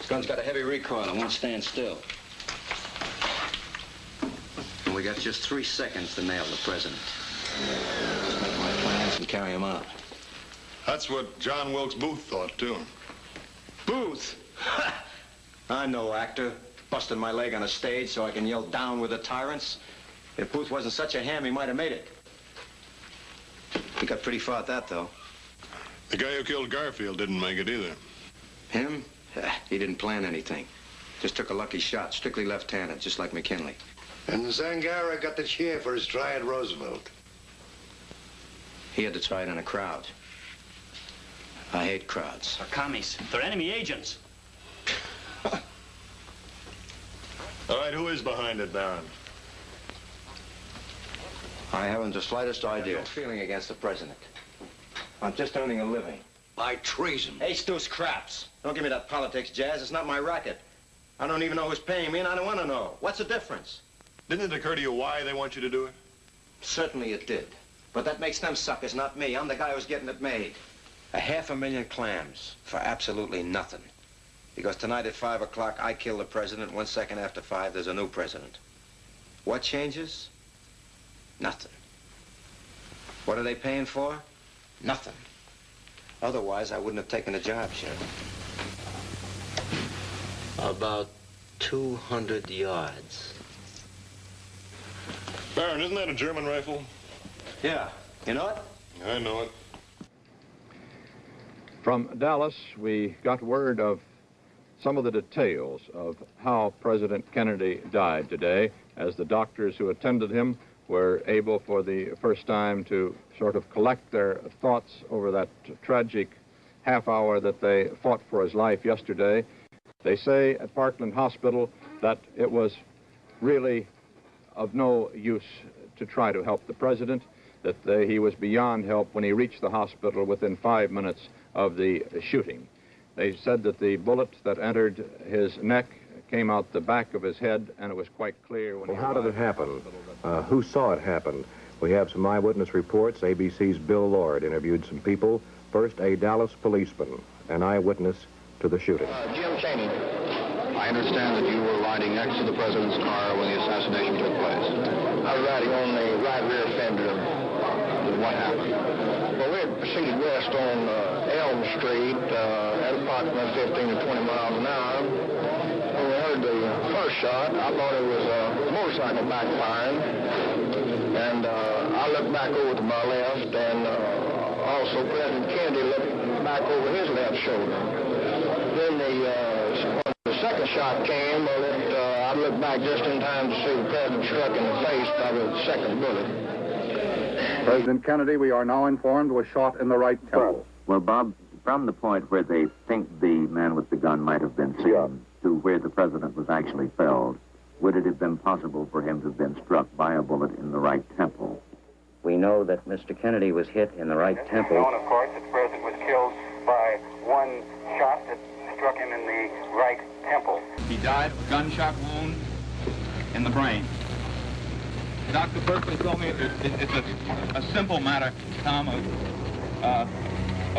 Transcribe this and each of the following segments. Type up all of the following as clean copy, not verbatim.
Gun's got a heavy recoil and won't stand still. And we got just 3 seconds to nail the president. Just make my plans and carry him out. That's what John Wilkes Booth thought, too. Booth? I know, actor. Busted my leg on a stage so I can yell down with the tyrants. If Booth wasn't such a ham, he might have made it. He got pretty far at that, though. The guy who killed Garfield didn't make it either. Him? He didn't plan anything. Just took a lucky shot, strictly left-handed, just like McKinley. And Zangara got the cheer for his try at Roosevelt. He had to try it in a crowd. I hate crowds. They're commies. They're enemy agents. All right, who is behind it, Baron? I haven't the slightest idea. Feeling against the president. I'm just earning a living. By treason. H. Deuce craps. Don't give me that politics, Jazz. It's not my racket. I don't even know who's paying me, and I don't want to know. What's the difference? Didn't it occur to you why they want you to do it? Certainly it did. But that makes them suckers, not me. I'm the guy who's getting it made. 500,000 clams for absolutely nothing. Because tonight at 5 o'clock, I kill the president. 1 second after 5, there's a new president. What changes? Nothing. What are they paying for? Nothing. Otherwise, I wouldn't have taken the job, Sheriff. About 200 yards. Baron, isn't that a German rifle? Yeah. You know it? I know it. From Dallas, we got word of some of the details of how President Kennedy died today, as the doctors who attended him were able for the first time to sort of collect their thoughts over that tragic half hour that they fought for his life yesterday. They say at Parkland Hospital that it was really of no use to try to help the president, that he was beyond help when he reached the hospital within 5 minutes of the shooting. They said that the bullet that entered his neck came out the back of his head, and it was quite clear when how did it happen? Who saw it happen? We have some eyewitness reports. ABC's Bill Lord interviewed some people. First, a Dallas policeman, an eyewitness to the shooting. Jim Cheney, I understand that you were riding next to the president's car when the assassination took place. I was riding on the right rear fender. What happened? Well, we had proceeded west on Elm Street at approximately 15 to 20 miles an hour. When we heard the first shot, I thought it was a motorcycle backfiring. And I looked back over to my left, and also President Kennedy looked back over his left shoulder. Then when the second shot came, I looked back just in time to see the president struck in the face by the second bullet. President Kennedy, we are now informed, was shot in the right temple. Well, Bob, from the point where they think the man with the gun might have been seen to where the president was actually felled, would it have been possible for him to have been struck by a bullet in the right temple? We know that Mr. Kennedy was hit in the right temple. It's known, of course, that the president was killed by one shot that struck him in the right temple. He died of a gunshot wound in the brain. Dr. Berkeley told me it's a simple matter, Tom, of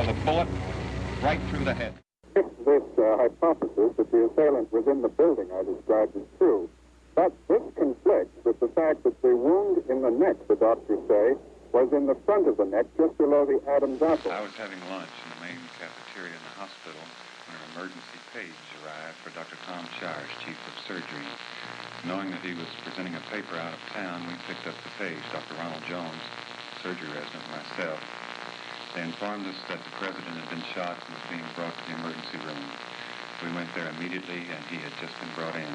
a bullet right through the head. If this hypothesis that the assailant was in the building I described is true, but this conflicts with the fact that the wound in the neck, the doctors say, was in the front of the neck, just below the Adam's apple. I was having lunch in the main cafeteria in the hospital when an emergency page arrived for Dr. Tom Shires, chief of surgery. Knowing that he was presenting a paper out of town, we picked up the page, Dr. Ronald Jones, surgery resident, myself. They informed us that the president had been shot and was being brought to the emergency room. We went there immediately, and he had just been brought in.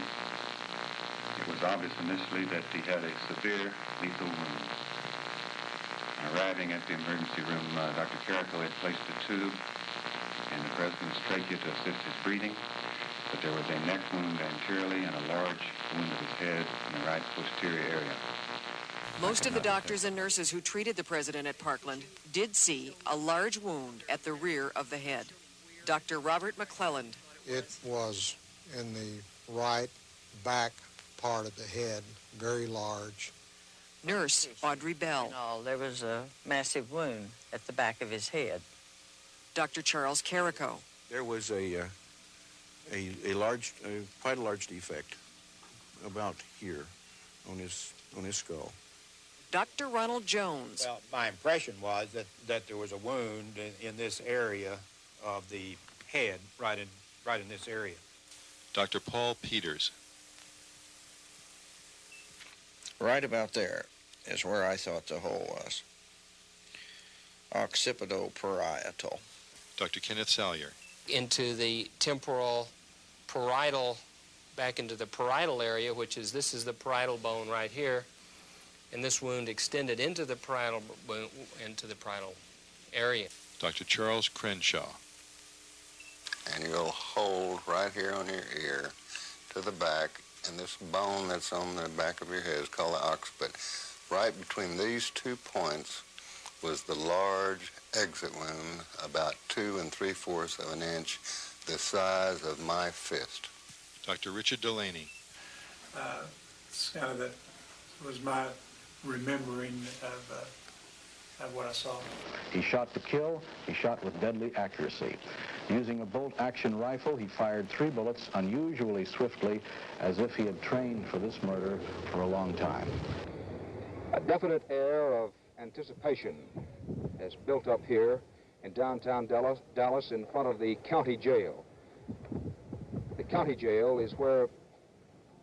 It was obvious initially that he had a severe lethal wound. Arriving at the emergency room, Dr. Carrico had placed a tube in the president's trachea to assist his breathing, but there was a neck wound anteriorly and a large wound of his head in the right posterior area. Most of the doctors and nurses who treated the president at Parkland did see a large wound at the rear of the head. Dr. Robert McClelland. It was in the right back part of the head, very large. Nurse Audrey Bell. There was a massive wound at the back of his head. Dr. Charles Carrico. There was a quite a large defect, about here, on his skull. Dr. Ronald Jones. Well, my impression was that there was a wound in this area of the head, right in this area. Dr. Paul Peters. Right about there is where I thought the hole was. Occipital-parietal. Dr. Kenneth Salyer. Into the temporal parietal, back into the parietal area, which is, this is the parietal bone right here, and this wound extended into the parietal area. Dr. Charles Crenshaw. And you'll hold right here on your ear to the back, and this bone that's on the back of your head is called the occiput. Right between these 2 points was the large exit wound, about 2 3/4 of an inch, the size of my fist. Dr. Richard Delaney. It's kind of that was my remembering of what I saw. He shot to kill. He shot with deadly accuracy. Using a bolt-action rifle, he fired 3 bullets unusually swiftly, as if he had trained for this murder for a long time. A definite air of anticipation has built up here in downtown Dallas in front of the county jail. The county jail is where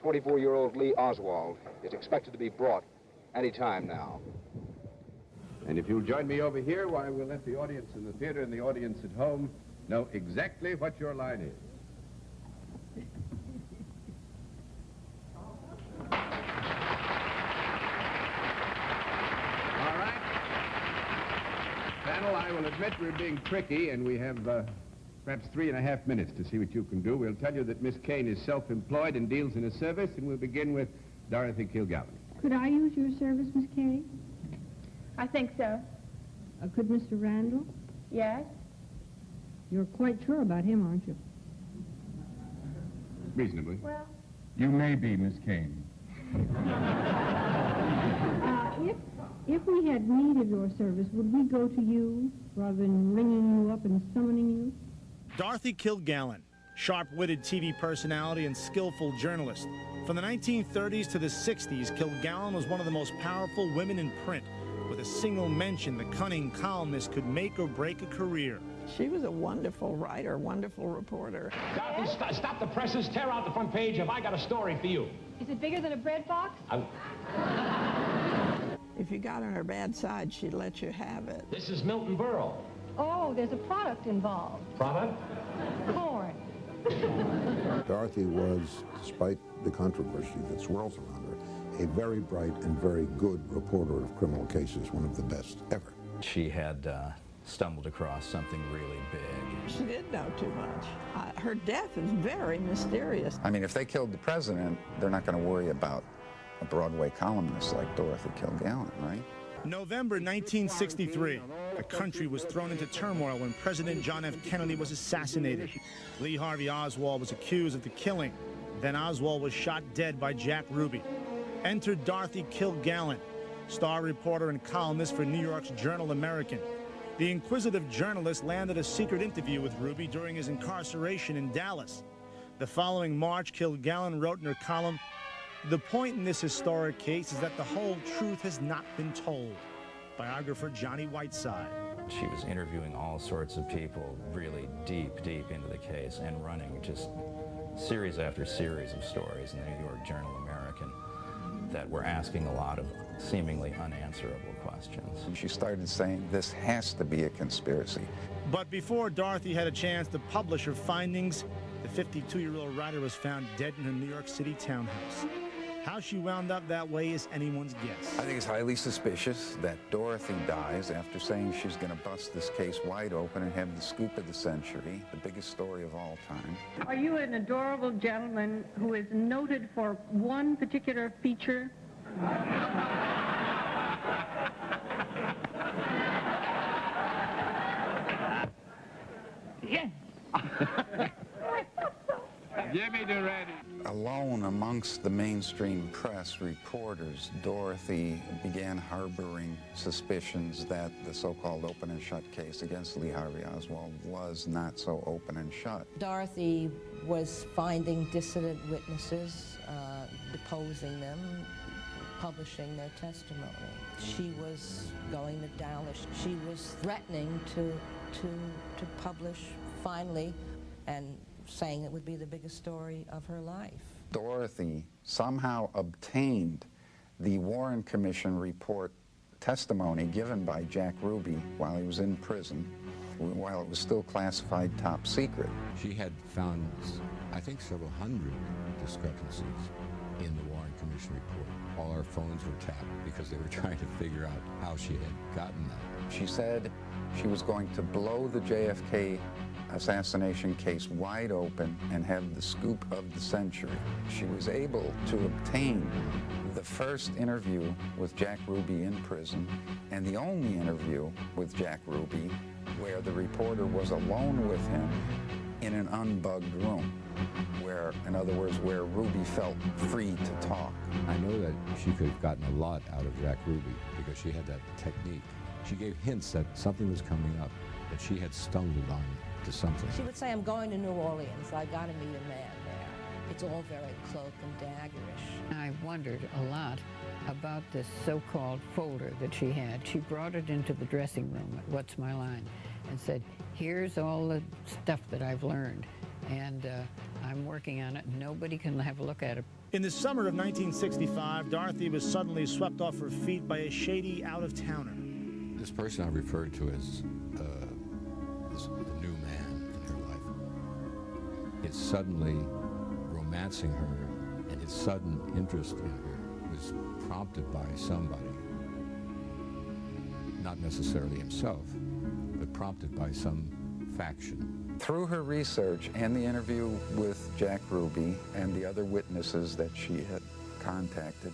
24-year-old Lee Oswald is expected to be brought any time now. And if you'll join me over here, why, we'll let the audience in the theater and the audience at home know exactly what your line is. All right. Panel, I will admit we're being tricky, and we have perhaps 3.5 minutes to see what you can do. We'll tell you that Miss Kane is self-employed and deals in a service, and we'll begin with Dorothy Kilgallen. Could I use your service, Miss Kay? I think so. Could Mr. Randall? Yes? You're quite sure about him, aren't you? Reasonably. Well... You may be, Miss Kane. If we had need of your service, would we go to you rather than ringing you up and summoning you? Dorothy Kilgallen, sharp-witted TV personality and skillful journalist. From the 1930s to the 60s, Kilgallen was one of the most powerful women in print. With a single mention, the cunning columnist could make or break a career. She was a wonderful writer, wonderful reporter. Dorothy, stop the presses, tear out the front page. Have I got a story for you? Is it bigger than a bread box? If you got on her bad side, she'd let you have it. This is Milton Berle. Oh, there's a product involved. Product? Corn. Dorothy was, despite the controversy that swirls around her, a very bright and very good reporter of criminal cases, one of the best ever. She had stumbled across something really big. She did know too much. Her death is very mysterious. I mean, if they killed the president, they're not going to worry about a Broadway columnist like Dorothy Kilgallen, right? November 1963, the country was thrown into turmoil when President John F. Kennedy was assassinated. Lee Harvey Oswald was accused of the killing. Then Oswald was shot dead by Jack Ruby. Entered Dorothy Kilgallen, star reporter and columnist for New York's Journal American. The inquisitive journalist landed a secret interview with Ruby during his incarceration in Dallas. The following March, Kilgallen wrote in her column, "The point in this historic case is that the whole truth has not been told." Biographer Johnny Whiteside. She was interviewing all sorts of people really deep into the case and running just series after series of stories in the New York Journal American that were asking a lot of seemingly unanswerable questions. And she started saying, this has to be a conspiracy. But before Dorothy had a chance to publish her findings, the 52-year-old writer was found dead in her New York City townhouse. How she wound up that way is anyone's guess. I think it's highly suspicious that Dorothy dies after saying she's going to bust this case wide open and have the scoop of the century, the biggest story of all time. Are you an adorable gentleman who is noted for one particular feature? Yes. Jimmy the Rarities. Alone amongst the mainstream press reporters, Dorothy began harboring suspicions that the so-called open and shut case against Lee Harvey Oswald was not so open and shut. Dorothy was finding dissident witnesses, deposing them, publishing their testimony. She was going to Dallas. She was threatening to publish finally, and saying it would be the biggest story of her life. Dorothy somehow obtained the Warren Commission report testimony given by Jack Ruby while he was in prison, while it was still classified top secret. She had found, I think, several hundred discrepancies in the Warren Commission report. All our phones were tapped because they were trying to figure out how she had gotten that. She said she was going to blow the JFK assassination case wide open and have the scoop of the century. She was able to obtain the first interview with Jack Ruby in prison and the only interview with Jack Ruby where the reporter was alone with him in an unbugged room, where, in other words, where Ruby felt free to talk. I know that she could have gotten a lot out of Jack Ruby because she had that technique. She gave hints that something was coming up, that she had stumbled on to something. She would say, I'm going to New Orleans. I got to meet a man there. It's all very cloak and daggerish. I wondered a lot about this so-called folder that she had. She brought it into the dressing room at What's My Line and said, here's all the stuff that I've learned, and I'm working on it. Nobody can have a look at it. In the summer of 1965, Dorothy was suddenly swept off her feet by a shady out-of-towner. This person I referred to as the new man in her life is suddenly romancing her, and his sudden interest in her was prompted by somebody, not necessarily himself, but prompted by some faction. Through her research and the interview with Jack Ruby and the other witnesses that she had contacted,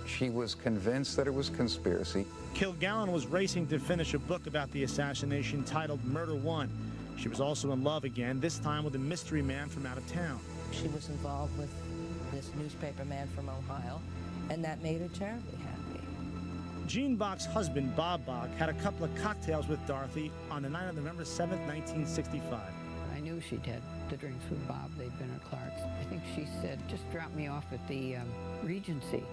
she was convinced that it was conspiracy. Kilgallen was racing to finish a book about the assassination titled Murder One. She was also in love again, this time with a mystery man from out of town. She was involved with this newspaper man from Ohio, and that made her terribly happy. Jean Bach's husband, Bob Bach, had a couple of cocktails with Dorothy on the night of November 7th, 1965. I knew she'd had the drinks with Bob. They'd been at Clark's. I think she said, just drop me off at the Regency.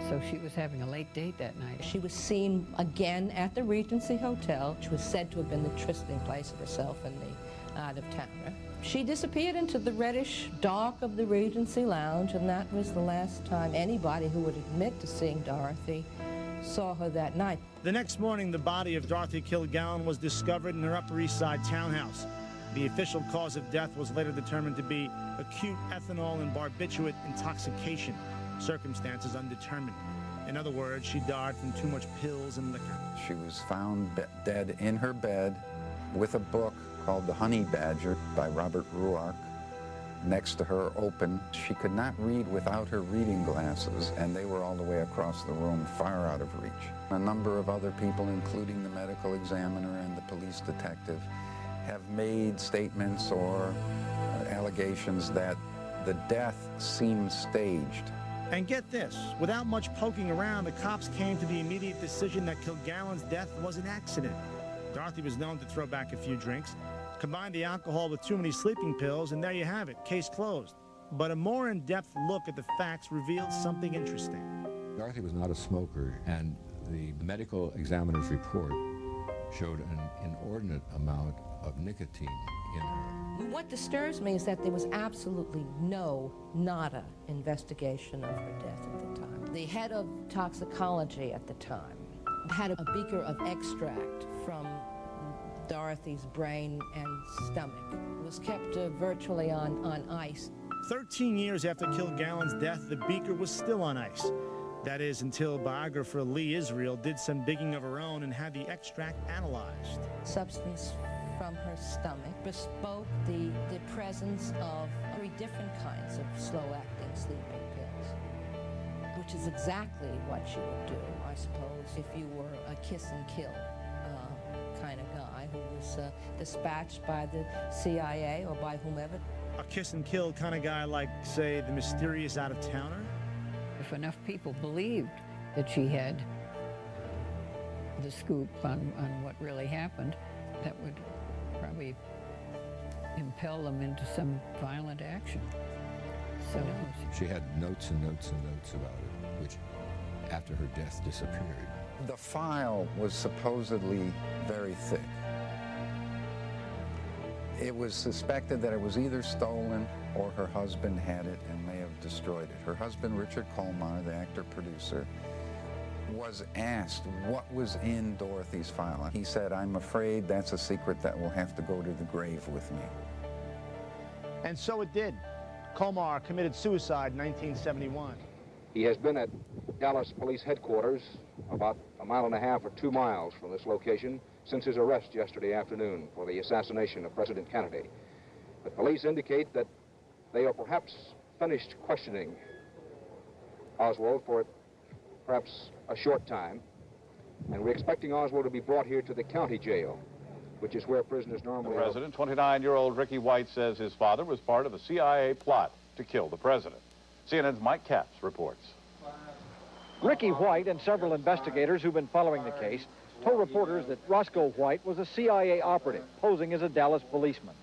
So she was having a late date that night. She was seen again at the Regency Hotel, which was said to have been the trysting place of herself and the out-of-towner. She disappeared into the reddish dark of the Regency Lounge, and that was the last time anybody who would admit to seeing Dorothy saw her that night. The next morning, the body of Dorothy Kilgallen was discovered in her Upper East Side townhouse. The official cause of death was later determined to be acute ethanol and barbiturate intoxication, circumstances undetermined. In other words, she died from too much pills and liquor. She was found dead in her bed with a book called The Honey Badger by Robert Ruark next to her open. She could not read without her reading glasses, and they were all the way across the room, far out of reach. A number of other people, including the medical examiner and the police detective, have made statements or allegations that the death seemed staged. And get this, without much poking around, the cops came to the immediate decision that Kilgallen's death was an accident. Dorothy was known to throw back a few drinks, combine the alcohol with too many sleeping pills, and there you have it, case closed. But a more in-depth look at the facts revealed something interesting. Dorothy was not a smoker, and the medical examiner's report showed an inordinate amount of nicotine in her. What disturbs me is that there was absolutely nada investigation of her death at the time. The head of toxicology at the time had a beaker of extract from Dorothy's brain and stomach. It was kept virtually on ice. 13 years after Kilgallen's death, the beaker was still on ice. That is, until biographer Lee Israel did some digging of her own and had the extract analyzed. Substance from her stomach bespoke the presence of 3 different kinds of slow-acting sleeping pills, which is exactly what you would do, I suppose, if you were a kiss-and-kill kind of guy who was dispatched by the CIA or by whomever A kiss and kill kind of guy like, say, the mysterious out-of-towner? If enough people believed that she had the scoop on what really happened, that would probably impel them into some violent action. So She had notes and notes and notes about it, which after her death disappeared. The file was supposedly very thick. It was suspected that it was either stolen or her husband had it and may have destroyed it. Her husband, Richard Colmar, the actor-producer, was asked what was in Dorothy's file. He said, "I'm afraid that's a secret that will have to go to the grave with me." And so it did. Colmar committed suicide in 1971. He has been at Dallas Police Headquarters, about 1.5 or 2 miles from this location, since his arrest yesterday afternoon for the assassination of President Kennedy. The police indicate that they are perhaps finished questioning Oswald for perhaps a short time, and we're expecting Oswald to be brought here to the county jail, which is where prisoners normally are. The president, 29-year-old Ricky White, says his father was part of a CIA plot to kill the president. CNN's Mike Capps reports. Ricky White and several investigators who've been following the case told reporters that Roscoe White was a CIA operative posing as a Dallas policeman.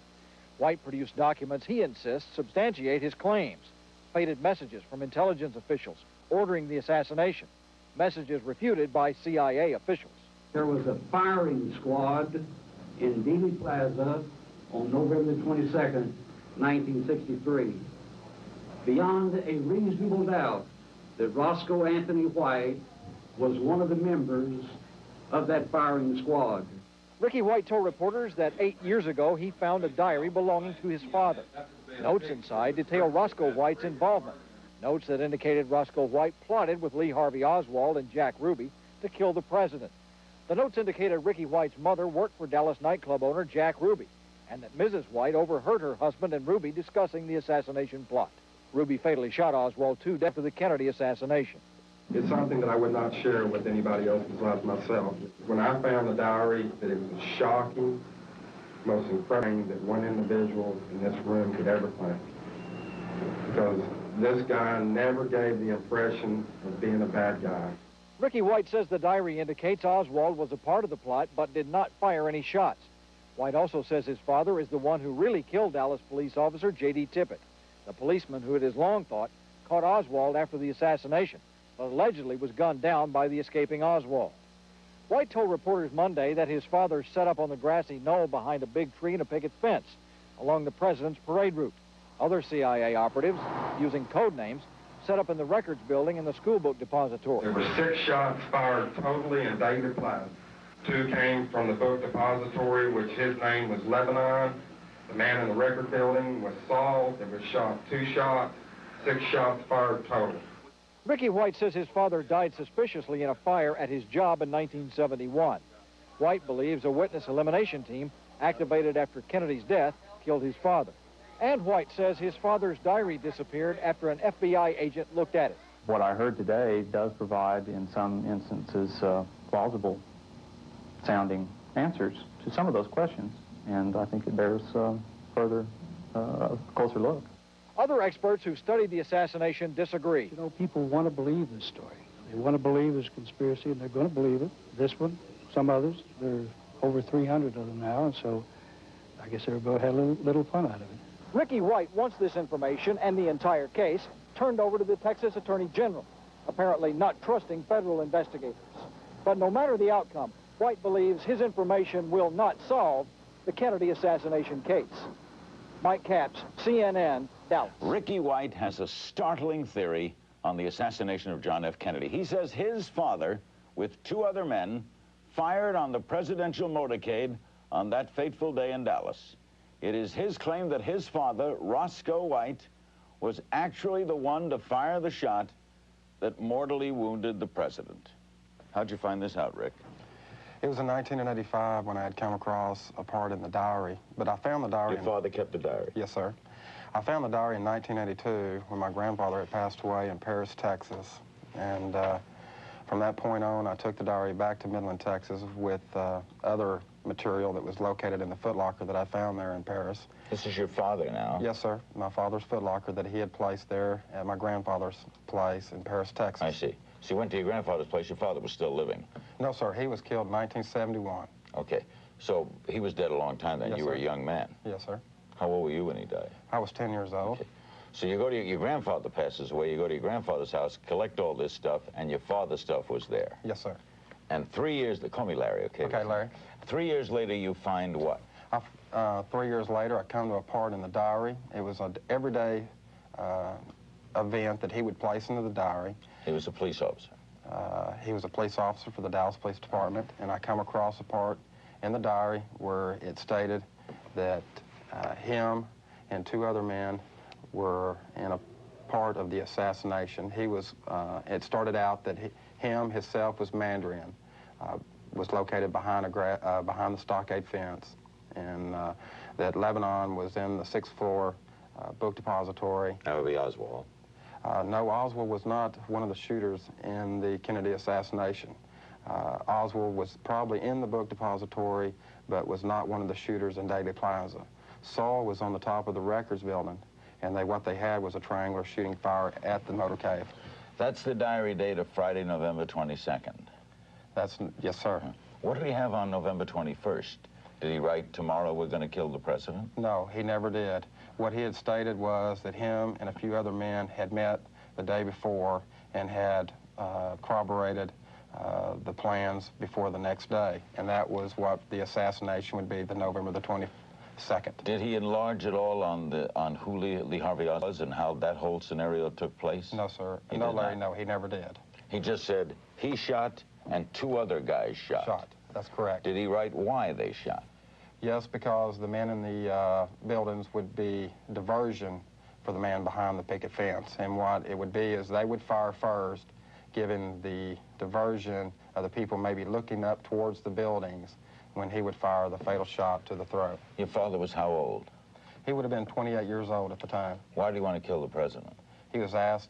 White produced documents he insists substantiate his claims. Faded messages from intelligence officials ordering the assassination. Messages refuted by CIA officials. There was a firing squad in Dealey Plaza on November 22nd, 1963. Beyond a reasonable doubt that Roscoe Anthony White was one of the members of that firing squad. Ricky White told reporters that 8 years ago he found a diary belonging to his father. Notes inside detail Roscoe White's involvement. Notes that indicated Roscoe White plotted with Lee Harvey Oswald and Jack Ruby to kill the president. The notes indicated Ricky White's mother worked for Dallas nightclub owner Jack Ruby, and that Mrs. White overheard her husband and Ruby discussing the assassination plot. Ruby fatally shot Oswald to death after the Kennedy assassination. It's something that I would not share with anybody else besides myself. When I found the diary, that it was shocking, most incredible that one individual in this room could ever think. Because this guy never gave the impression of being a bad guy. Ricky White says the diary indicates Oswald was a part of the plot but did not fire any shots. White also says his father is the one who really killed Dallas police officer J.D. Tippit, the policeman who it is long thought caught Oswald after the assassination, but allegedly was gunned down by the escaping Oswald. White told reporters Monday that his father set up on the grassy knoll behind a big tree and a picket fence along the president's parade route. Other CIA operatives, using code names, set up in the records building in the school book depository. There were 6 shots fired totally in David Plaza. 2 came from the book depository, which his name was Lebanon. The man in the record building was Saul. There was shot 2 shots, 6 shots fired total. Ricky White says his father died suspiciously in a fire at his job in 1971. White believes a witness elimination team activated after Kennedy's death killed his father. And White says his father's diary disappeared after an FBI agent looked at it. What I heard today does provide, in some instances, plausible sounding answers to some of those questions, and I think it bears further closer look. Other experts who studied the assassination disagree. You know, people want to believe this story. They want to believe there's a conspiracy, and they're going to believe it. This one, some others, there are over 300 of them now, and so I guess everybody had a little fun out of it. Ricky White wants this information and the entire case turned over to the Texas Attorney General, apparently not trusting federal investigators. But no matter the outcome, White believes his information will not solve the Kennedy assassination case. Mike Capps, CNN, Dallas. Ricky White has a startling theory on the assassination of John F. Kennedy. He says his father, with 2 other men, fired on the presidential motorcade on that fateful day in Dallas. It is his claim that his father, Roscoe White, was actually the one to fire the shot that mortally wounded the president. How'd you find this out, Rick? It was in 1985 when I had come across a part in the diary, but I found the diary... Your father kept the diary? Yes, sir. I found the diary in 1982 when my grandfather had passed away in Paris, Texas. And from that point on, I took the diary back to Midland, Texas with other material that was located in the footlocker that I found there in Paris. This is your father now? Yes, sir. My father's footlocker that he had placed there at my grandfather's place in Paris, Texas. I see. So you went to your grandfather's place. Your father was still living? No, sir. He was killed in 1971. Okay. So he was dead a long time then. Yes, you were sir. a young man. Yes, sir. How old were you when he died? I was 10 years old. Okay. So you go to your grandfather passes away, you go to your grandfather's house, collect all this stuff, and your father's stuff was there. Yes, sir. And 3 years, call me Larry, okay? Okay, Larry. 3 years later, you find what? 3 years later, I come to a part in the diary. It was an everyday event that he would place into the diary. He was a police officer? He was a police officer for the Dallas Police Department, and I come across a part in the diary where it stated that him and 2 other men were in a part of the assassination. He was, it started out that himself was Mandarin, was located behind the stockade fence, and that Lebanon was in the 6th floor book depository. That would be Oswald. No, Oswald was not one of the shooters in the Kennedy assassination. Oswald was probably in the book depository, but was not one of the shooters in Dealey Plaza. Saul was on the top of the records building, and what they had was a triangular shooting fire at the motorcade. That's the diary date of Friday, November 22nd. Yes, sir. What did he have on November 21st? Did he write, tomorrow we're going to kill the president? No, he never did. What he had stated was that him and a few other men had met the day before and had corroborated the plans before the next day, and that was what the assassination would be, the November the 22nd. Did he enlarge at all on who Lee Harvey Oswald was and how that whole scenario took place? No, sir. No, Larry, no, he never did. He just said he shot and 2 other guys shot. That's correct. Did he write why they shot? Yes, because the men in the buildings would be diversion for the man behind the picket fence. And what it would be is they would fire first, giving the diversion of the people maybe looking up towards the buildings when he would fire the fatal shot to the throat. Your father was how old? He would have been 28 years old at the time. Why did he want to kill the president? He was asked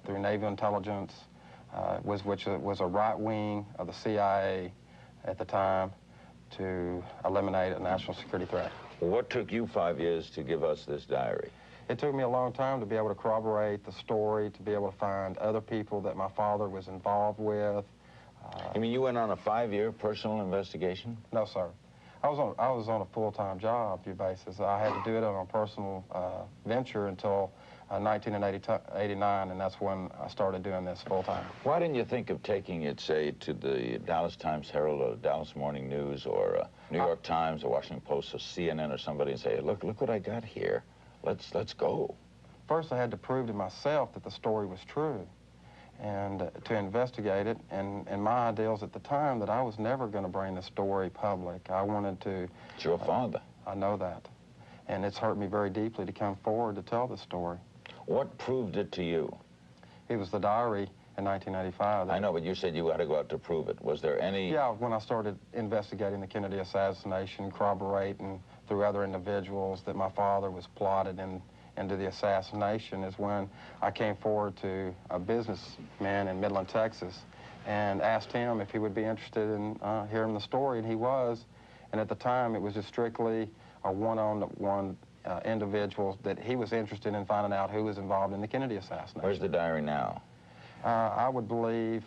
through Naval intelligence, which was a right wing of the CIA at the time, to eliminate a national security threat. What took you 5 years to give us this diary? It took me a long time to be able to corroborate the story, to be able to find other people that my father was involved with. You mean you went on a 5-year personal investigation? No, sir. I was on a full-time job basis. I had to do it on a personal venture until 1989, and that's when I started doing this full-time. Why didn't you think of taking it, say, to the Dallas Times-Herald or Dallas Morning News or New York Times or Washington Post or CNN or somebody and say, look what I got here. Let's go. First, I had to prove to myself that the story was true and to investigate it. And my ideals at the time that I was never going to bring the story public. I wanted to... It's your father. I know that. And it's hurt me very deeply to come forward to tell the story. What proved it to you? It was the diary in 1985. I know, but you said you had to go out to prove it. Was there any... Yeah, when I started investigating the Kennedy assassination, corroborating through other individuals that my father was plotted into the assassination, is when I came forward to a businessman in Midland, Texas, and asked him if he would be interested in hearing the story, and he was. And at the time, it was just strictly a one-on-one individuals that he was interested in finding out who was involved in the Kennedy assassination. Where's the diary now? I would believe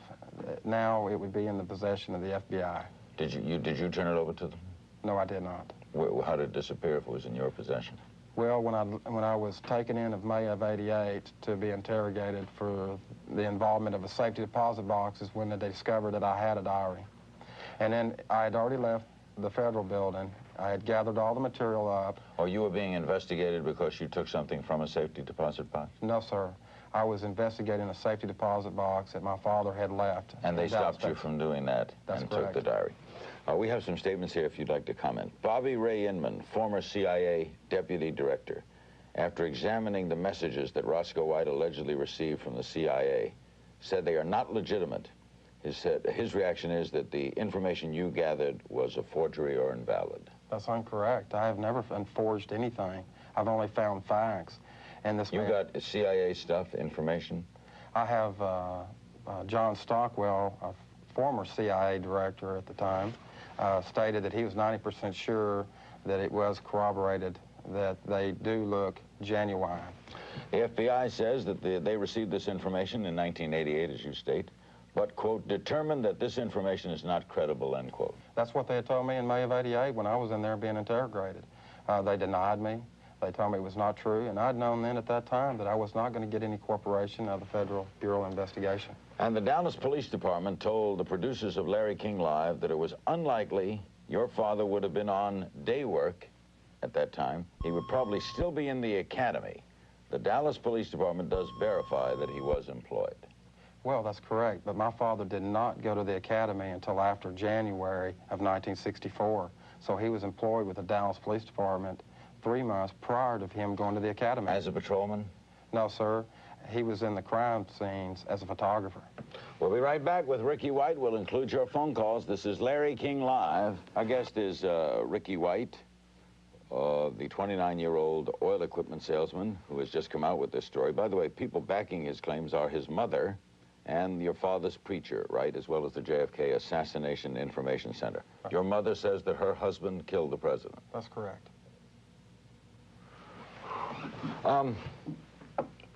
that now it would be in the possession of the FBI. Did you turn it over to them? No, I did not. How did it disappear if it was in your possession? Well, when I was taken in of May of '88 to be interrogated for the involvement of a safety deposit box is when they discovered that I had a diary. And then I had already left the federal building. I had gathered all the material up. Oh, you were being investigated because you took something from a safety deposit box? No, sir. I was investigating a safety deposit box that my father had left. And they stopped you from doing that and took the diary. We have some statements here if you'd like to comment. Bobby Ray Inman, former CIA deputy director, after examining the messages that Roscoe White allegedly received from the CIA, said they are not legitimate. His reaction is that the information you gathered was a forgery or invalid. That's incorrect. I have never forged anything. I've only found facts. And this You got CIA stuff, information? I have John Stockwell, a former CIA director at the time. stated that he was 90% sure that it was corroborated, that they do look genuine. The FBI says that they received this information in 1988, as you state, but, quote, determined that this information is not credible, end quote. That's what they had told me in May of '88 when I was in there being interrogated. They denied me. They told me it was not true, and I'd known then at that time that I was not going to get any cooperation out of the Federal Bureau of Investigation. And the Dallas Police Department told the producers of Larry King Live that it was unlikely your father would have been on day work at that time. He would probably still be in the academy. The Dallas Police Department does verify that he was employed. Well, that's correct, but my father did not go to the academy until after January of 1964. So he was employed with the Dallas Police Department 3 months prior to him going to the academy. As a patrolman? No, sir. He was in the crime scenes as a photographer. We'll be right back with Ricky White. We'll include your phone calls. This is Larry King Live. Our guest is Ricky White, the 29-year-old oil equipment salesman who has just come out with this story. By the way, people backing his claims are his mother and your father's preacher, right, as well as the Jfk Assassination Information Center. Right. Your mother says that her husband killed the president. That's correct.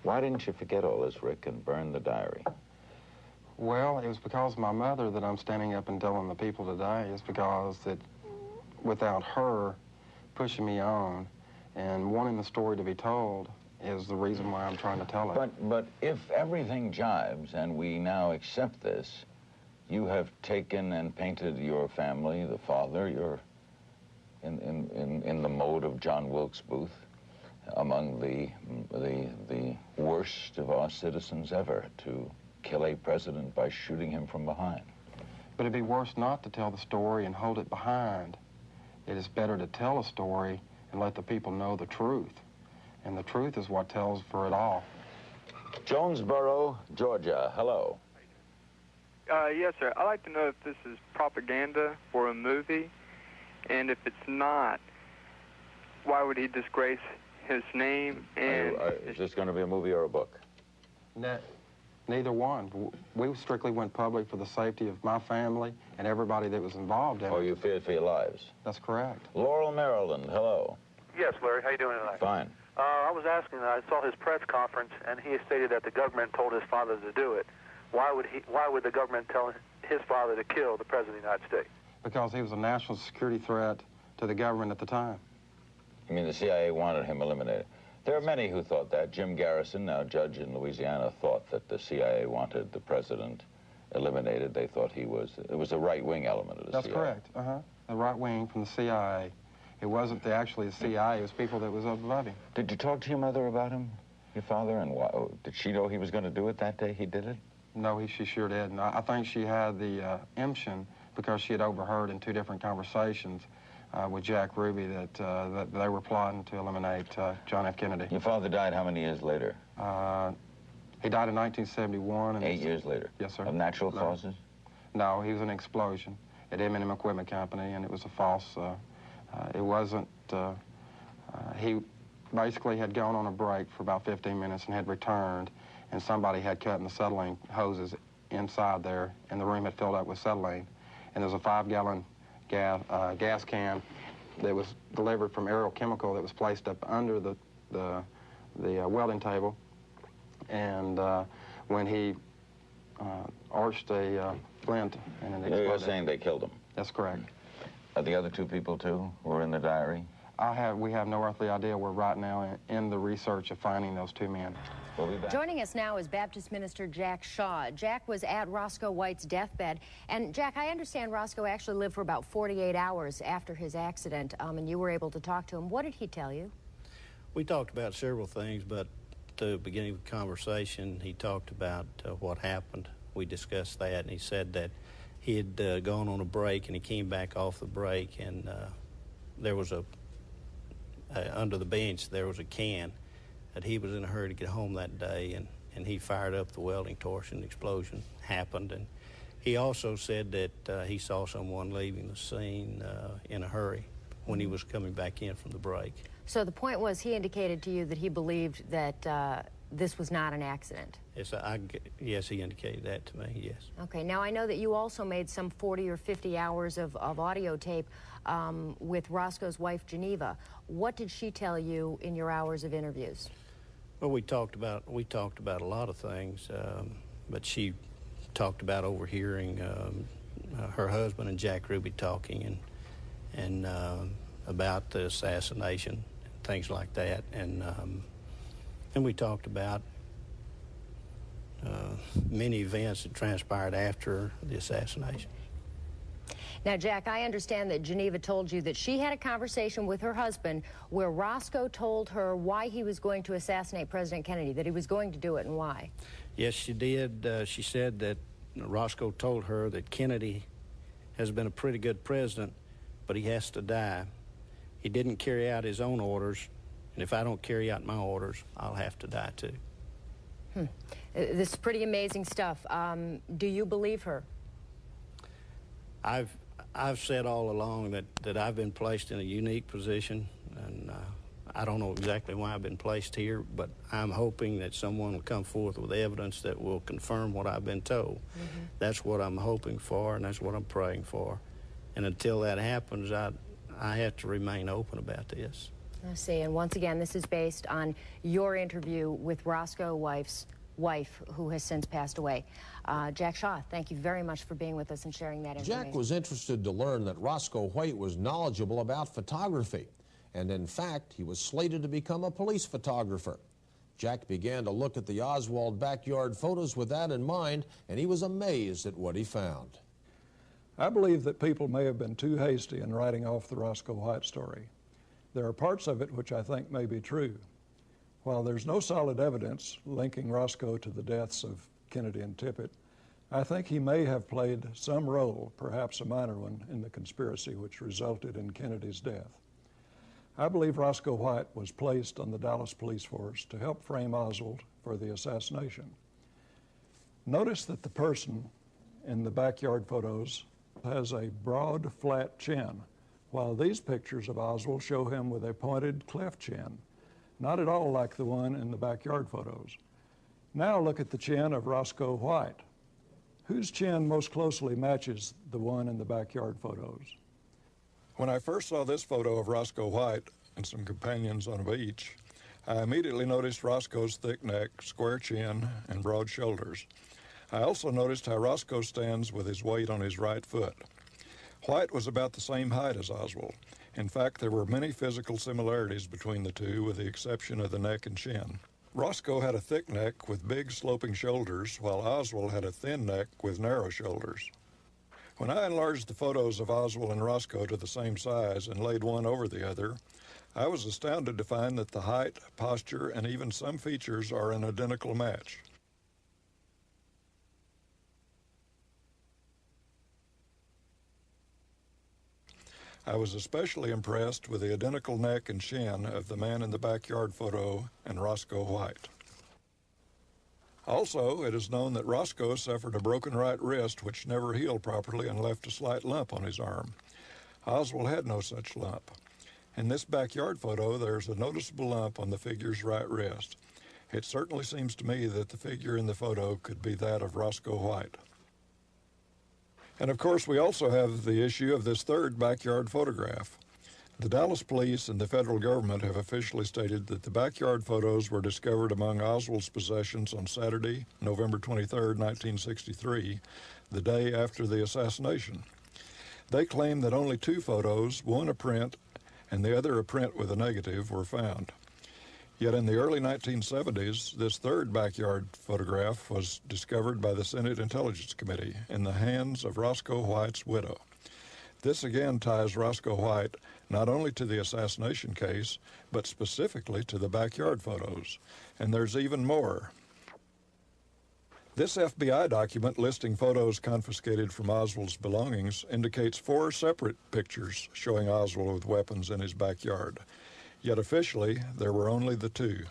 Why didn't you forget all this, Rick, and burn the diary? Well, it was because of my mother that I'm standing up and telling the people today. It's because that without her pushing me on and wanting the story to be told is the reason why I'm trying to tell it. But if everything jives and we now accept this, you have taken and painted your family, the father, you're in the mode of John Wilkes Booth, among the worst of our citizens ever, to kill a president by shooting him from behind. But it'd be worse not to tell the story and hold it behind. It is better to tell a story and let the people know the truth. And the truth is what tells for it all. Jonesboro, Georgia, hello. Yes, sir. I'd like to know if this is propaganda for a movie, and if it's not, why would he disgrace his name and... Is this going to be a movie or a book? Neither one. We strictly went public for the safety of my family and everybody that was involved in it. Oh, you feared for your lives? That's correct. Laurel, Maryland, hello. Yes, Larry. How you doing tonight? Fine. I was asking, I saw his press conference, and he stated that the government told his father to do it. Why would the government tell his father to kill the President of the United States? Because he was a national security threat to the government at the time. You mean the CIA wanted him eliminated? There are many who thought that. Jim Garrison, now judge in Louisiana, thought that the CIA wanted the president eliminated. They thought it was a right-wing element of the CIA. That's correct, The right wing from the CIA. It wasn't actually the CIA, it was people that was above him. Did you talk to your mother about him, your father, and why, did she know he was going to do it that day he did it? No, she sure did. And I think she had the emption because she had overheard in 2 different conversations with Jack Ruby that they were plotting to eliminate John F. Kennedy. Your father died how many years later? He died in 1971. And 8 years later? Yes, sir. Of natural causes? No, he was an explosion at M&M Equipment Company, and it was a false... it wasn't... he basically had gone on a break for about 15 minutes and had returned, and somebody had cut in the acetylene hoses inside there, and the room had filled up with acetylene. And there was a 5-gallon gas can that was delivered from Aerial Chemical that was placed up under the welding table. And when he arched a flint and it exploded. You're saying they killed him? That's correct. Are the other 2 people, too, who were in the diary? We have no earthly idea. We're right now in the research of finding those 2 men. We'll be back. Joining us now is Baptist minister Jack Shaw. Jack was at Roscoe White's deathbed. And, Jack, I understand Roscoe actually lived for about 48 hours after his accident, and you were able to talk to him. What did he tell you? We talked about several things, but at the beginning of the conversation, he talked about what happened. We discussed that, and he said that he had gone on a break, and he came back off the break, and there was under the bench, there was a can that he was in a hurry to get home that day, and he fired up the welding torch, and the explosion happened. And he also said that he saw someone leaving the scene in a hurry when he was coming back in from the break. So the point was he indicated to you that he believed that this was not an accident. Yes, he indicated that to me, yes. Okay, now I know that you also made some 40 or 50 hours of audio tape with Roscoe's wife, Geneva. What did she tell you in your hours of interviews? Well, we talked about a lot of things, but she talked about overhearing her husband and Jack Ruby talking and about the assassination, things like that, and we talked about many events that transpired after the assassination. Now, Jack, I understand that Geneva told you that she had a conversation with her husband where Roscoe told her why he was going to assassinate President Kennedy, that he was going to do it and why. Yes, she did. She said that Roscoe told her that Kennedy has been a pretty good president, but he has to die. He didn't carry out his own orders, and if I don't carry out my orders, I'll have to die too. This is pretty amazing stuff. Do you believe her? I've said all along that I've been placed in a unique position, and I don't know exactly why I've been placed here, but I'm hoping that someone will come forth with evidence that will confirm what I've been told. That's what I'm hoping for, and that's what I'm praying for. And until that happens, I have to remain open about this. I see, and once again, this is based on your interview with Roscoe White's wife, who has since passed away. Jack Shaw, thank you very much for being with us and sharing that information. Jack was interested to learn that Roscoe White was knowledgeable about photography, and in fact, he was slated to become a police photographer. Jack began to look at the Oswald backyard photos with that in mind, and he was amazed at what he found. I believe that people may have been too hasty in writing off the Roscoe White story. There are parts of it which I think may be true. While there's no solid evidence linking Roscoe to the deaths of Kennedy and Tippit, I think he may have played some role, perhaps a minor one, in the conspiracy which resulted in Kennedy's death. I believe Roscoe White was placed on the Dallas police force to help frame Oswald for the assassination. Notice that the person in the backyard photos has a broad, flat chin, while these pictures of Oswald show him with a pointed, cleft chin, not at all like the one in the backyard photos. Now look at the chin of Roscoe White. Whose chin most closely matches the one in the backyard photos? When I first saw this photo of Roscoe White and some companions on a beach, I immediately noticed Roscoe's thick neck, square chin, and broad shoulders. I also noticed how Roscoe stands with his weight on his right foot. White was about the same height as Oswald. In fact, there were many physical similarities between the two, with the exception of the neck and chin. Roscoe had a thick neck with big sloping shoulders, while Oswald had a thin neck with narrow shoulders. When I enlarged the photos of Oswald and Roscoe to the same size and laid one over the other, I was astounded to find that the height, posture, and even some features are an identical match. I was especially impressed with the identical neck and chin of the man in the backyard photo and Roscoe White. Also, it is known that Roscoe suffered a broken right wrist which never healed properly and left a slight lump on his arm. Oswald had no such lump. In this backyard photo, there's a noticeable lump on the figure's right wrist. It certainly seems to me that the figure in the photo could be that of Roscoe White. And of course, we also have the issue of this third backyard photograph. The Dallas police and the federal government have officially stated that the backyard photos were discovered among Oswald's possessions on Saturday, November 23, 1963, the day after the assassination. They claim that only 2 photos, one a print and the other a print with a negative, were found. Yet in the early 1970s, this third backyard photograph was discovered by the Senate Intelligence Committee in the hands of Roscoe White's widow. This again ties Roscoe White not only to the assassination case, but specifically to the backyard photos. And there's even more. This FBI document listing photos confiscated from Oswald's belongings indicates 4 separate pictures showing Oswald with weapons in his backyard. Yet officially, there were only the 2.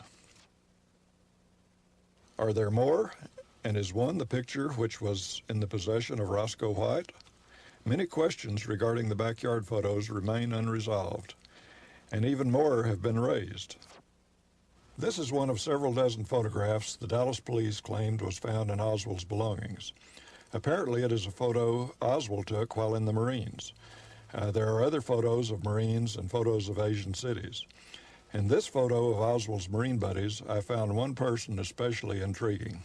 Are there more? And is one the picture which was in the possession of Roscoe White? Many questions regarding the backyard photos remain unresolved, and even more have been raised. This is one of several dozen photographs the Dallas police claimed was found in Oswald's belongings. Apparently, it is a photo Oswald took while in the Marines. There are other photos of Marines and photos of Asian cities. In this photo of Oswald's Marine buddies, I found one person especially intriguing.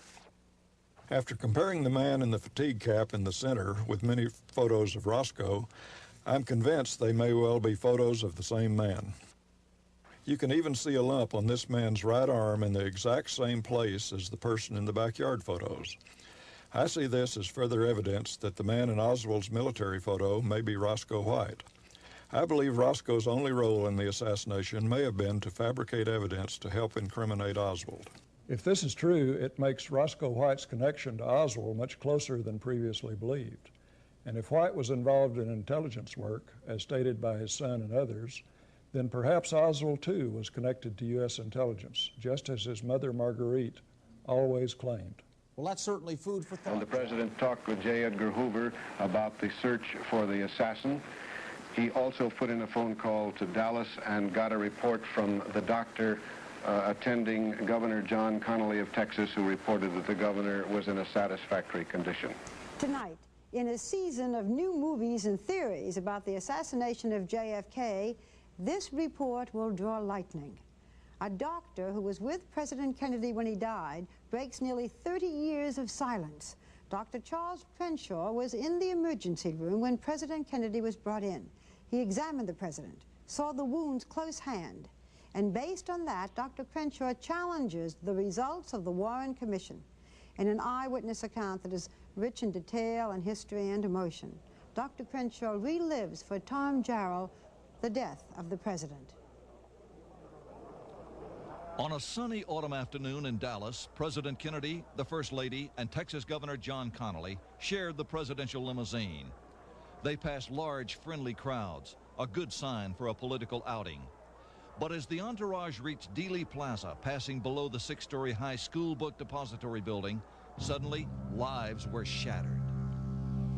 After comparing the man in the fatigue cap in the center with many photos of Roscoe, I'm convinced they may well be photos of the same man. You can even see a lump on this man's right arm in the exact same place as the person in the backyard photos. I see this as further evidence that the man in Oswald's military photo may be Roscoe White. I believe Roscoe's only role in the assassination may have been to fabricate evidence to help incriminate Oswald. If this is true, it makes Roscoe White's connection to Oswald much closer than previously believed. And if White was involved in intelligence work, as stated by his son and others, then perhaps Oswald too was connected to U.S. intelligence, just as his mother Marguerite always claimed. Well, that's certainly food for thought. And the president talked with J. Edgar Hoover about the search for the assassin. He also put in a phone call to Dallas and got a report from the doctor attending Governor John Connally of Texas, who reported that the governor was in a satisfactory condition. Tonight, in a season of new movies and theories about the assassination of JFK, this report will draw lightning. A doctor who was with President Kennedy when he died breaks nearly 30 years of silence. Dr. Charles Crenshaw was in the emergency room when President Kennedy was brought in. He examined the president, saw the wounds close hand, and based on that, Dr. Crenshaw challenges the results of the Warren Commission in an eyewitness account that is rich in detail and history and emotion. Dr. Crenshaw relives for Tom Jarrell the death of the president. On a sunny autumn afternoon in Dallas, President Kennedy, the First Lady, and Texas Governor John Connally shared the presidential limousine. They passed large, friendly crowds, a good sign for a political outing. But as the entourage reached Dealey Plaza, passing below the 6-story high school book depository building, suddenly lives were shattered.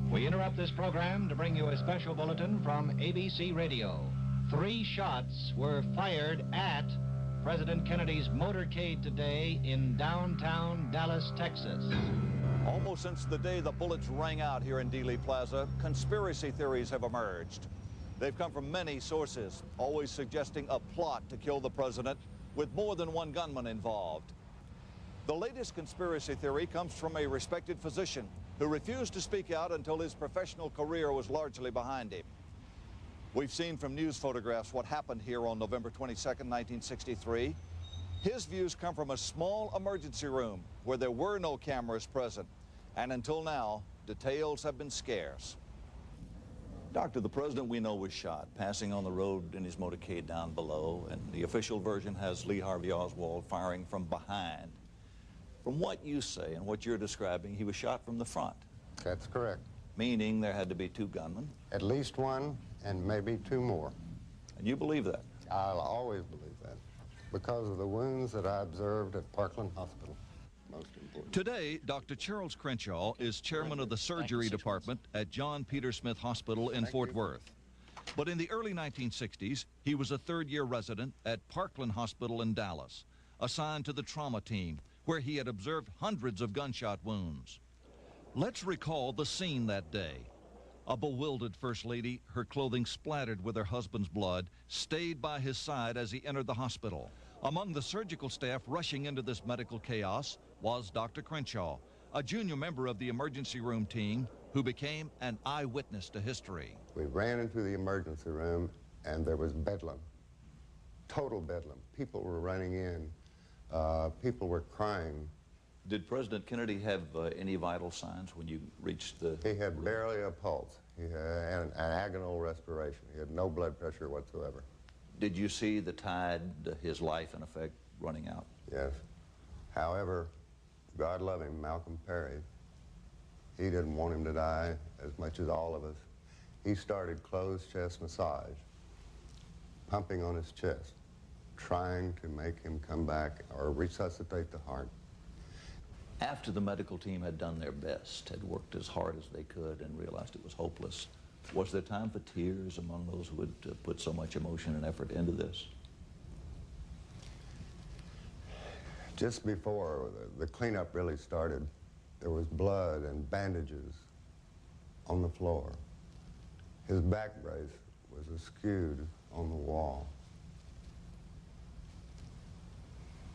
We interrupt this program to bring you a special bulletin from ABC Radio. 3 shots were fired at President Kennedy's motorcade today in downtown Dallas, Texas. Almost since the day the bullets rang out here in Dealey Plaza, conspiracy theories have emerged. They've come from many sources, always suggesting a plot to kill the president with more than one gunman involved. The latest conspiracy theory comes from a respected physician who refused to speak out until his professional career was largely behind him. We've seen from news photographs what happened here on November 22nd, 1963. His views come from a small emergency room where there were no cameras present, and until now, details have been scarce. Doctor, the president we know was shot, passing on the road in his motorcade down below, and the official version has Lee Harvey Oswald firing from behind. From what you say and what you're describing, he was shot from the front. That's correct. Meaning there had to be 2 gunmen? At least 1, and maybe 2 more. And you believe that? I'll always believe that, because of the wounds that I observed at Parkland Hospital. Most important. Today, Dr. Charles Crenshaw is chairman of the surgery department at John Peter Smith Hospital in Fort Worth. But in the early 1960s, he was a 3rd-year resident at Parkland Hospital in Dallas, assigned to the trauma team, where he had observed hundreds of gunshot wounds. Let's recall the scene that day. A bewildered First Lady, her clothing splattered with her husband's blood, stayed by his side as he entered the hospital. Among the surgical staff rushing into this medical chaos was Dr. Crenshaw, a junior member of the emergency room team who became an eyewitness to history. We ran into the emergency room, and there was bedlam, total bedlam. People were running in. People were crying. Did President Kennedy have any vital signs when you reached the... He had barely a pulse. He had an agonal respiration. He had no blood pressure whatsoever. Did you see the tide, his life, in effect, running out? Yes. However, God love him, Malcolm Perry. He didn't want him to die as much as all of us. He started closed chest massage, pumping on his chest, trying to make him come back or resuscitate the heart. After the medical team had done their best, had worked as hard as they could and realized it was hopeless, was there time for tears among those who had put so much emotion and effort into this? Just before the cleanup really started, there was blood and bandages on the floor. His back brace was askewed on the wall.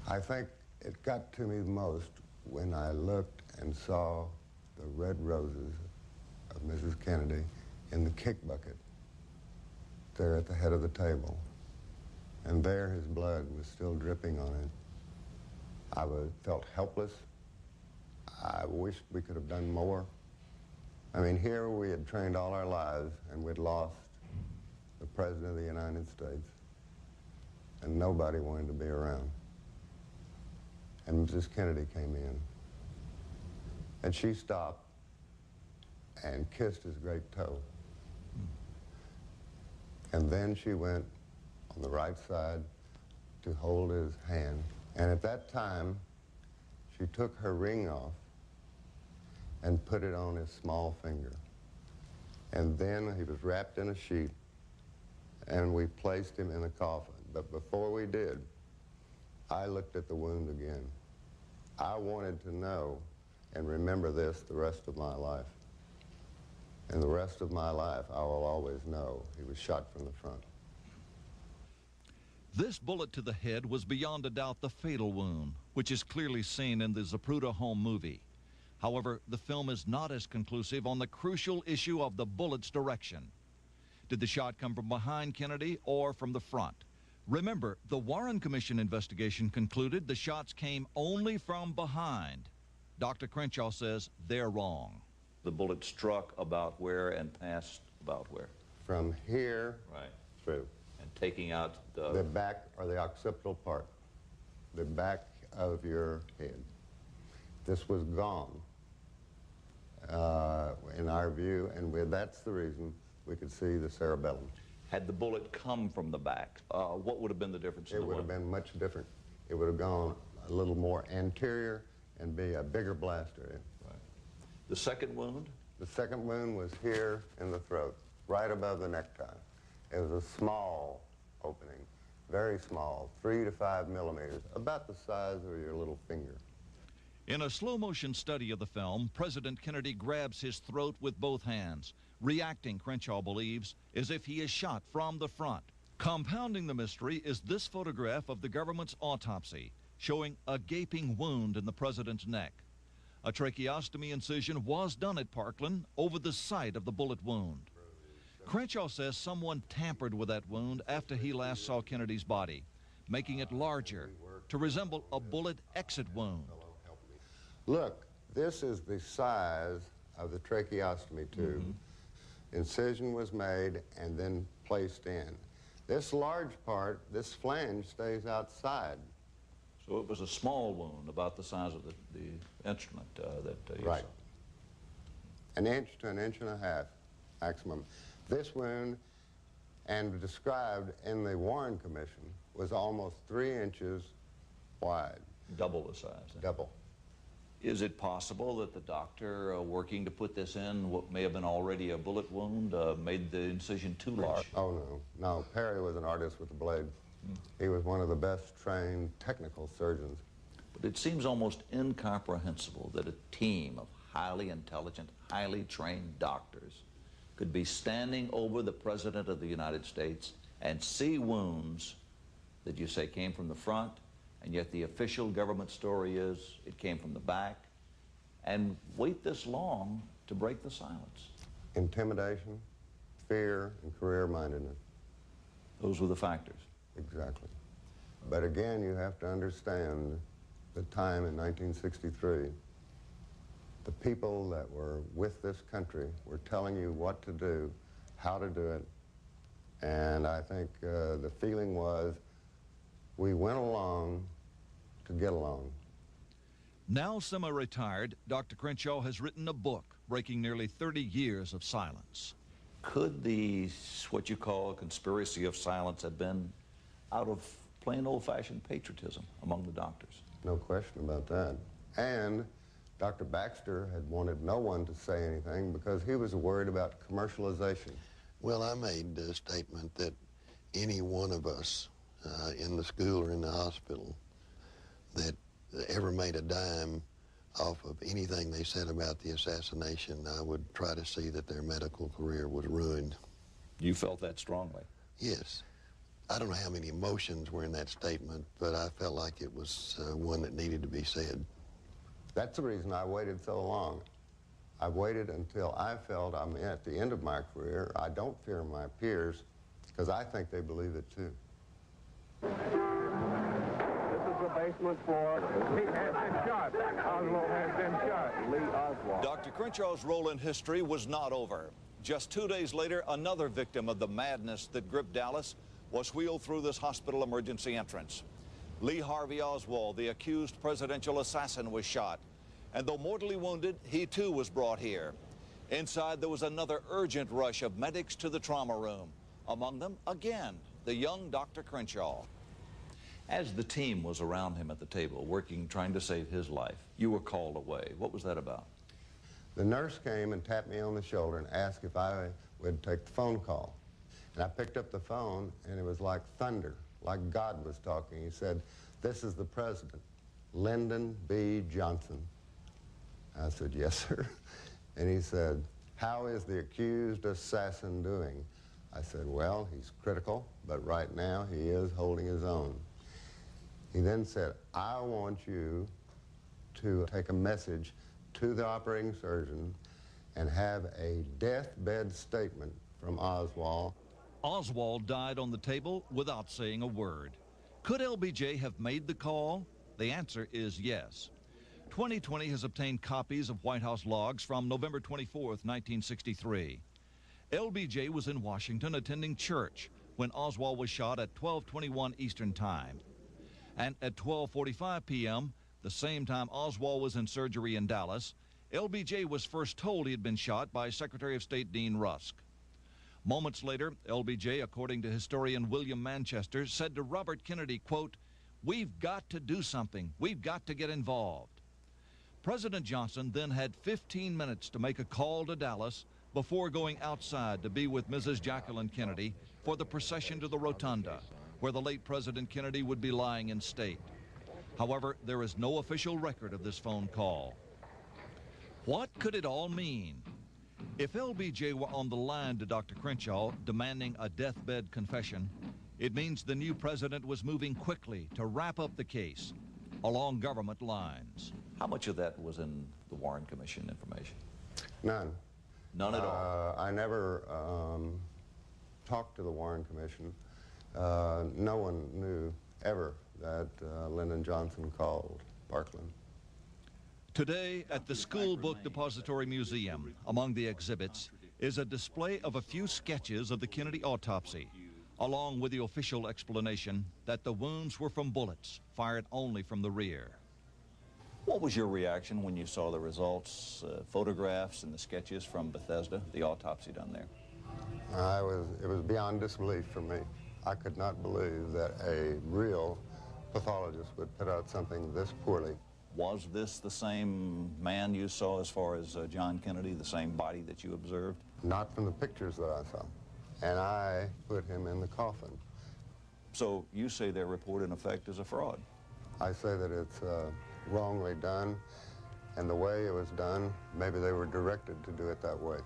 I think it got to me most when I looked and saw the red roses of Mrs. Kennedy in the kick bucket there at the head of the table. And there his blood was still dripping on it. I felt helpless. I wished we could have done more. I mean, here we had trained all our lives and we'd lost the President of the United States, and nobody wanted to be around. And Mrs. Kennedy came in, and she stopped and kissed his great toe. And then she went on the right side to hold his hand. And at that time, she took her ring off and put it on his small finger. And then he was wrapped in a sheet, and we placed him in a coffin. But before we did, I looked at the wound again. I wanted to know and remember this the rest of my life. And the rest of my life, I will always know he was shot from the front. This bullet to the head was beyond a doubt the fatal wound, which is clearly seen in the Zapruder home movie. However, the film is not as conclusive on the crucial issue of the bullet's direction. Did the shot come from behind Kennedy or from the front? Remember, the Warren Commission investigation concluded the shots came only from behind. Dr. Crenshaw says they're wrong. The bullet struck about where and passed about where? From here through. And taking out the back or the occipital part, the back of your head. This was gone in our view, and that's the reason we could see the cerebellum. Had the bullet come from the back, what would have been the difference? It would have been much different. It would have gone a little more anterior and be a bigger blaster. Right. The second wound? The second wound was here in the throat, right above the necktie. It was a small opening, very small, 3 to 5 millimeters, about the size of your little finger. In a slow-motion study of the film, President Kennedy grabs his throat with both hands, reacting, Crenshaw believes, as if he is shot from the front. Compounding the mystery is this photograph of the government's autopsy, showing a gaping wound in the president's neck. A tracheostomy incision was done at Parkland over the site of the bullet wound. Crenshaw says someone tampered with that wound after he last saw Kennedy's body, making it larger to resemble a bullet exit wound. Look, this is the size of the tracheostomy tube. Incision was made and then placed in. This large part, this flange, stays outside. So it was a small wound, about the size of the instrument that you Right. saw. 1 inch to 1.5 inches maximum. This wound, and described in the Warren Commission, was almost 3 inches wide. Double the size. Double. Is it possible that the doctor working to put this in what may have been already a bullet wound made the incision too large? Oh, no. No, Perry was an artist with a blade. He was one of the best trained technical surgeons. But it seems almost incomprehensible that a team of highly intelligent, highly trained doctors could be standing over the President of the United States and see wounds that you say came from the front, and yet the official government story is it came from the back, and wait this long to break the silence. Intimidation, fear, and career-mindedness. Those were the factors. Exactly. But again, you have to understand the time in 1963. The people that were with this country were telling you what to do, how to do it, and I think the feeling was we went along to get along. Now semi-retired, Dr. Crenshaw has written a book breaking nearly 30 years of silence. Could the, what you call a conspiracy of silence, have been out of plain old-fashioned patriotism among the doctors? No question about that. And Dr. Baxter had wanted no one to say anything because he was worried about commercialization. Well, I made a statement that any one of us in the school or in the hospital that ever made a dime off of anything they said about the assassination, I would try to see that their medical career was ruined. You felt that strongly? Yes. I don't know how many emotions were in that statement, but I felt like it was one that needed to be said. That's the reason I waited so long. I waited until I felt I'm at the end of my career. I don't fear my peers, because I think they believe it too. This is the basement floor. He has been shot. Oswald has been shot. Lee Oswald. Dr. Crenshaw's role in history was not over. Just 2 days later, another victim of the madness that gripped Dallas was wheeled through this hospital emergency entrance. Lee Harvey Oswald, the accused presidential assassin, was shot. And though mortally wounded, he too was brought here. Inside, there was another urgent rush of medics to the trauma room. Among them, again, the young Dr. Crenshaw. As the team was around him at the table, working, trying to save his life, you were called away. What was that about? The nurse came and tapped me on the shoulder and asked if I would take the phone call. And I picked up the phone, and it was like thunder, like God was talking. He said, "This is the president, Lyndon B. Johnson." I said, "Yes, sir." And he said, "How is the accused assassin doing?" I said, "Well, he's critical, but right now he is holding his own." He then said, "I want you to take a message to the operating surgeon and have a deathbed statement from Oswald." Oswald died on the table without saying a word. Could LBJ have made the call? The answer is yes. 2020 has obtained copies of White House logs from November 24th, 1963. LBJ was in Washington attending church when Oswald was shot at 12:21 Eastern Time. And at 12:45 p.m., the same time Oswald was in surgery in Dallas, LBJ was first told he had been shot by Secretary of State Dean Rusk. Moments later, LBJ, according to historian William Manchester, said to Robert Kennedy, quote, "We've got to do something. We've got to get involved." President Johnson then had 15 minutes to make a call to Dallas before going outside to be with Mrs. Jacqueline Kennedy for the procession to the rotunda, where the late President Kennedy would be lying in state. However, there is no official record of this phone call. What could it all mean? If LBJ were on the line to Dr. Crenshaw demanding a deathbed confession, it means the new president was moving quickly to wrap up the case along government lines. How much of that was in the Warren Commission information? None. None at all? I never talked to the Warren Commission. No one knew ever that Lyndon Johnson called Parkland. Today, at the School Book Depository Museum, among the exhibits, is a display of a few sketches of the Kennedy autopsy, along with the official explanation that the wounds were from bullets fired only from the rear. What was your reaction when you saw the results, photographs and the sketches from Bethesda, the autopsy done there? It was beyond disbelief for me. I could not believe that a real pathologist would put out something this poorly. Was this the same man you saw as far as John Kennedy, the same body that you observed? Not from the pictures that I saw. And I put him in the coffin. So you say their report, in effect, is a fraud? I say that it's wrongly done, and the way it was done, maybe they were directed to do it that way.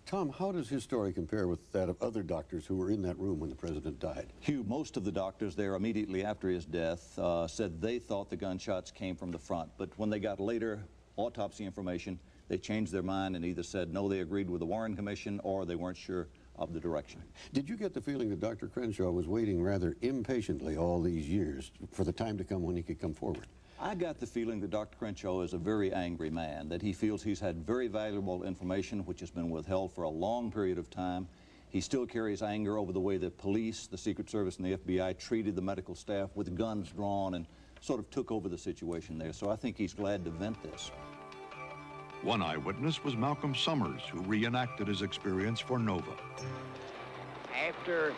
Tom, how does his story compare with that of other doctors who were in that room when the president died? Hugh, most of the doctors there immediately after his death said they thought the gunshots came from the front, but when they got later autopsy information, they changed their mind and either said no, they agreed with the Warren Commission, or they weren't sure of the direction. Did you get the feeling that Dr. Crenshaw was waiting rather impatiently all these years for the time to come when he could come forward? I got the feeling that Dr. Crenshaw is a very angry man, that he feels he's had very valuable information which has been withheld for a long period of time. He still carries anger over the way the police, the Secret Service, and the FBI treated the medical staff with guns drawn and sort of took over the situation there. So I think he's glad to vent this. One eyewitness was Malcolm Summers, who reenacted his experience for Nova. After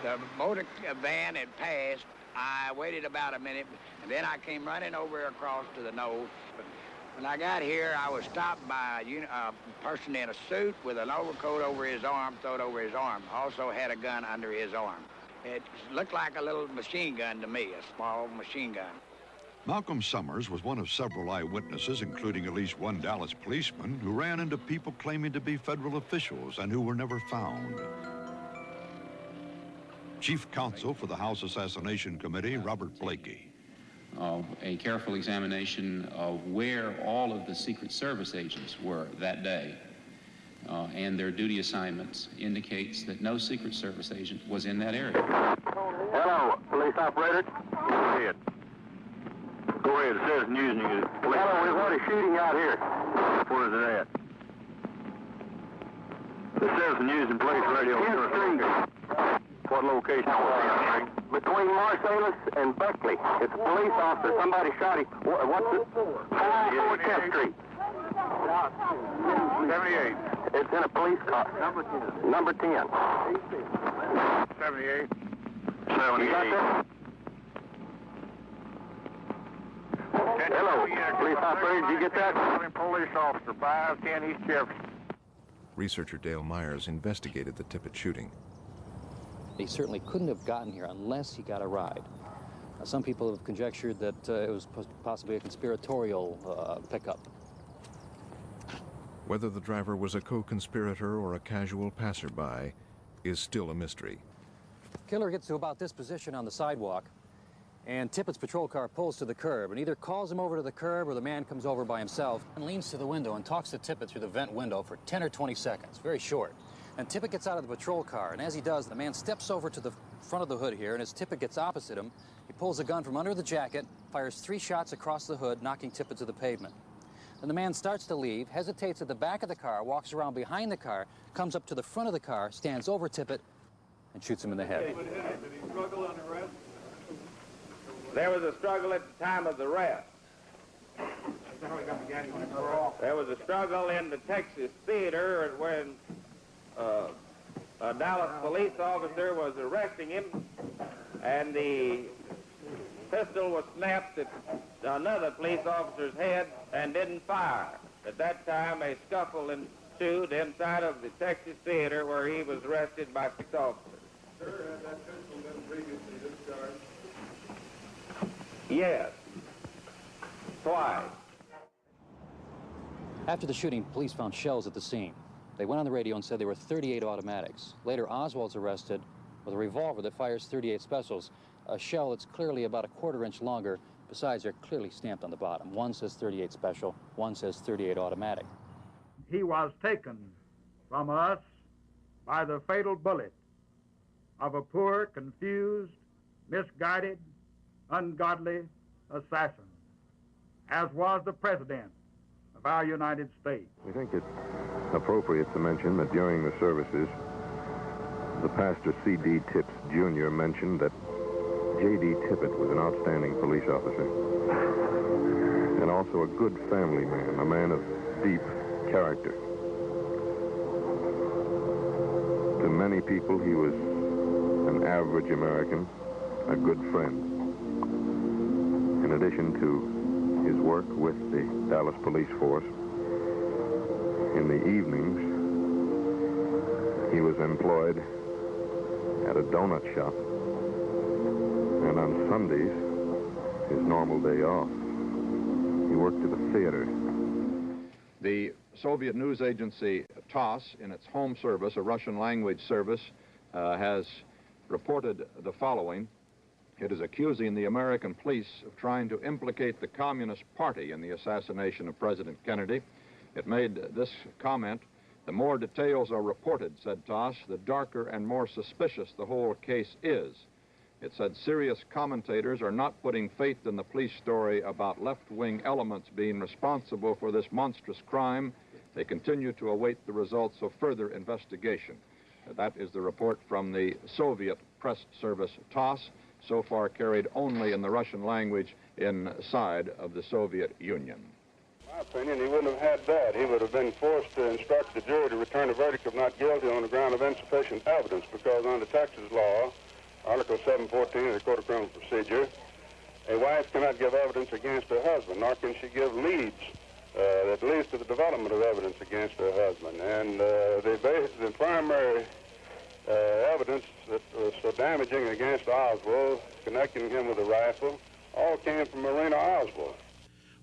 the motor van had passed, I waited about a minute, and then I came running over across to the nose. When I got here, I was stopped by a person in a suit with an overcoat over his arm, thrown over his arm. Also had a gun under his arm. It looked like a little machine gun to me, a small machine gun. Malcolm Summers was one of several eyewitnesses, including at least one Dallas policeman, who ran into people claiming to be federal officials and who were never found. Chief Counsel for the House Assassination Committee, Robert Blakey. A careful examination of where all of the Secret Service agents were that day and their duty assignments indicates that no Secret Service agent was in that area. Hello, police operator. Go ahead. Go ahead. It says News News. Hello, we've had a shooting out here. Where is it at? It says News and Police Radio. 10th Street. What location? Between Marsalis and Buckley. It's a police officer. Somebody shot him. What's it? 404 10th Street. 78. It's in a police car. Number 10. Number 10. 78. 78. You got that? Hello, police operator. Did you get that? Police officer, 510 East Jefferson. Researcher Dale Myers investigated the Tippit shooting. He certainly couldn't have gotten here unless he got a ride. Some people have conjectured that it was possibly a conspiratorial pickup. Whether the driver was a co-conspirator or a casual passerby is still a mystery. Killer gets to about this position on the sidewalk, and Tippett's patrol car pulls to the curb and either calls him over to the curb or the man comes over by himself and leans to the window and talks to Tippett through the vent window for 10 or 20 seconds, very short. And Tippett gets out of the patrol car, and as he does, the man steps over to the front of the hood here, and as Tippett gets opposite him, he pulls a gun from under the jacket, fires 3 shots across the hood, knocking Tippett to the pavement. Then the man starts to leave, hesitates at the back of the car, walks around behind the car, comes up to the front of the car, stands over Tippett, and shoots him in the head. Did he struggle on arrest? There was a struggle at the time of the arrest. There was a struggle in the Texas Theater when a Dallas police officer was arresting him, and the pistol was snapped at another police officer's head and didn't fire. At that time, a scuffle ensued inside of the Texas Theater where he was arrested by 6 officers. Sir, had that pistol been previously discharged? Yes, twice. After the shooting, police found shells at the scene. They went on the radio and said there were 38 automatics. Later, Oswald's arrested with a revolver that fires 38 specials, a shell that's clearly about a 1/4 inch longer. Besides, they're clearly stamped on the bottom. One says 38 special, one says 38 automatic. He was taken from us by the fatal bullet of a poor, confused, misguided, ungodly assassin, as was the President of our United States. We think it's appropriate to mention that during the services, the pastor C.D. Tipps, Jr. mentioned that J.D. Tippett was an outstanding police officer and also a good family man, a man of deep character. To many people, he was an average American, a good friend. In addition to his work with the Dallas Police Force, in the evenings, he was employed at a donut shop, and on Sundays, his normal day off, he worked at a theater. The Soviet news agency TASS, in its home service, a Russian language service, has reported the following. It is accusing the American police of trying to implicate the Communist Party in the assassination of President Kennedy. It made this comment: "The more details are reported," said TASS, "the darker and more suspicious the whole case is." It said serious commentators are not putting faith in the police story about left-wing elements being responsible for this monstrous crime. They continue to await the results of further investigation. That is the report from the Soviet press service TASS, so far carried only in the Russian language inside of the Soviet Union. In my opinion, he wouldn't have had that. He would have been forced to instruct the jury to return a verdict of not guilty on the ground of insufficient evidence, because under Texas law, Article 714 of the Code of Criminal Procedure, a wife cannot give evidence against her husband, nor can she give leads that leads to the development of evidence against her husband. And the primary evidence that was so damaging against Oswald, connecting him with a rifle, all came from Marina Oswald.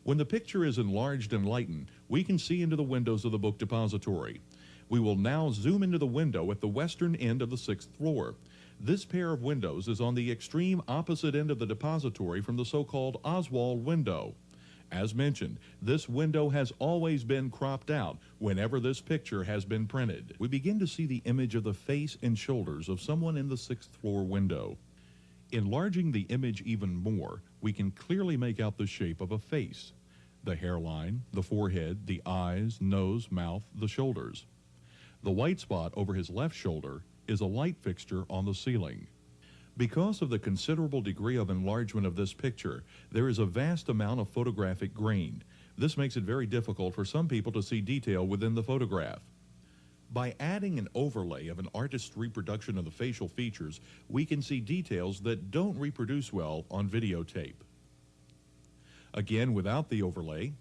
When the picture is enlarged and lightened, we can see into the windows of the book depository. We will now zoom into the window at the western end of the 6th floor. This pair of windows is on the extreme opposite end of the depository from the so-called Oswald window. As mentioned, this window has always been cropped out whenever this picture has been printed. We begin to see the image of the face and shoulders of someone in the 6th floor window. Enlarging the image even more, we can clearly make out the shape of a face, the hairline, the forehead, the eyes, nose, mouth, the shoulders. The white spot over his left shoulder is a light fixture on the ceiling. Because of the considerable degree of enlargement of this picture, there is a vast amount of photographic grain. This makes it very difficult for some people to see detail within the photograph. By adding an overlay of an artist's reproduction of the facial features, we can see details that don't reproduce well on videotape. Again, without the overlay.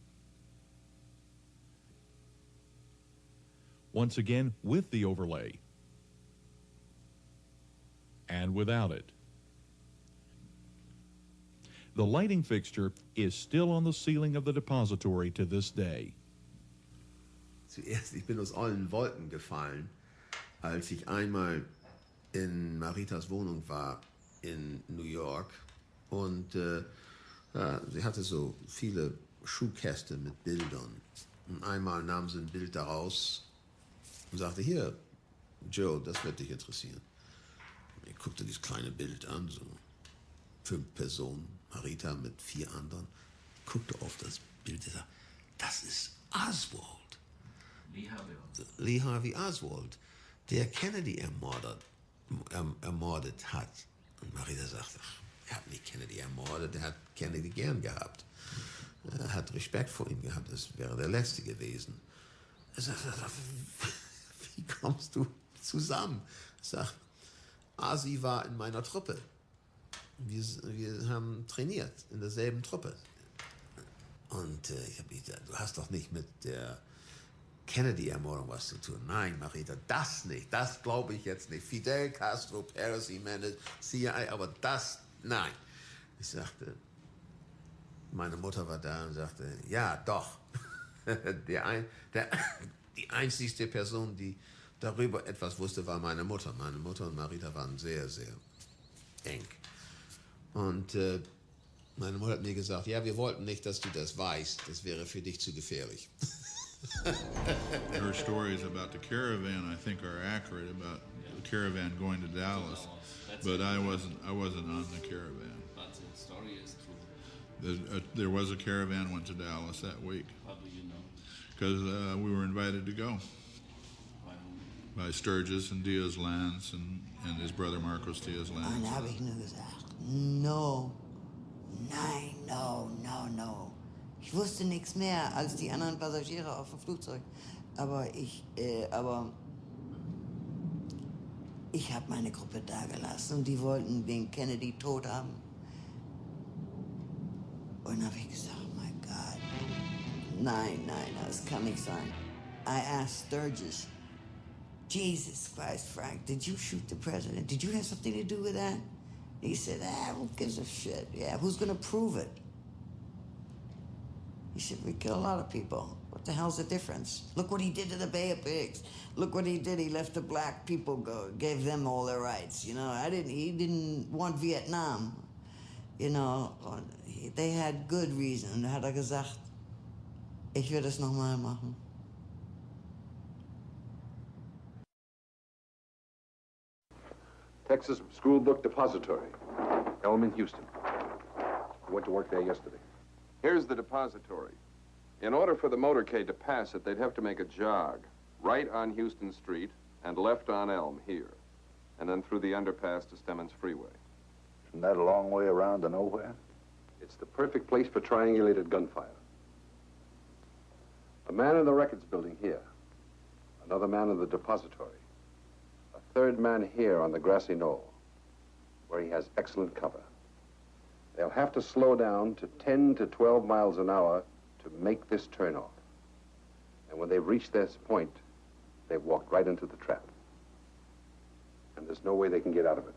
Once again, with the overlay. And without it. The lighting fixture is still on the ceiling of the depository to this day. Zuerst, ich bin aus allen Wolken gefallen, als ich einmal in Maritas Wohnung war in New York und ja, sie hatte so viele Schuhkäste mit Bildern. Und einmal nahm sie ein Bild daraus und sagte, hier, Joe, das wird dich interessieren. Und ich guckte dieses kleine Bild an, so 5 Personen, Marita mit 4 anderen, guckte auf das Bild und sagte, das ist Oswald. Lee Harvey Oswald, der Kennedy ermordet hat. Und Marita sagte, er hat nicht Kennedy ermordet, er hat Kennedy gern gehabt. Er hat Respekt vor ihm gehabt, das wäre der Letzte gewesen. Er sagte, wie kommst du zusammen? Ich sag, Asi war in meiner Truppe. Wir haben trainiert in derselben Truppe. Und ich habe gesagt, du hast doch nicht mit der Kennedy-Ermordung was zu tun. Nein, Marita, das nicht. Das glaube ich jetzt nicht. Fidel Castro, Paris Jimenez, CIA, aber das, nein. Ich sagte, meine Mutter war da und sagte, ja, doch. Die einzigste Person, die darüber etwas wusste, war meine Mutter. Meine Mutter und Marita waren sehr, sehr eng. Und meine Mutter hat mir gesagt, ja, wir wollten nicht, dass du das weißt. Das wäre für dich zu gefährlich. Her stories about the caravan, I think, are accurate about the caravan going to Dallas, but I wasn't on the caravan. But the story is true. There was a caravan went to Dallas that week. How do you know? Because we were invited to go by Sturgis and Diaz Lance and his brother Marcos Diaz Lance. Und habe ich nur gesagt, no, nein, no, no, no. Ich wusste nichts mehr als die anderen Passagiere auf dem Flugzeug. Aber ich habe meine Gruppe da gelassen und die wollten den Kennedy tot haben. Und dann habe ich gesagt, oh my God, nein, das kann nicht sein. I asked Sturgis, Jesus Christ, Frank, did you shoot the president? Did you have something to do with that? He said, who gives a shit? Yeah, who's gonna prove it? He said, we kill a lot of people. What the hell's the difference? Look what he did to the Bay of Pigs. Look what he did. He let the black people go, gave them all their rights. You know, he didn't want Vietnam. You know, they had good reason. Da hat gesagt, ich würde es nochmal machen. Texas School Book Depository, Elm in Houston. I went to work there yesterday. Here's the depository. In order for the motorcade to pass it, they'd have to make a jog right on Houston Street and left on Elm here, and then through the underpass to Stemmons Freeway. Isn't that a long way around to nowhere? It's the perfect place for triangulated gunfire. A man in the records building here, another man in the depository, a third man here on the grassy knoll, where he has excellent cover. They'll have to slow down to 10 to 12 miles an hour to make this turnoff. And when they've reached this point, they've walked right into the trap. And there's no way they can get out of it.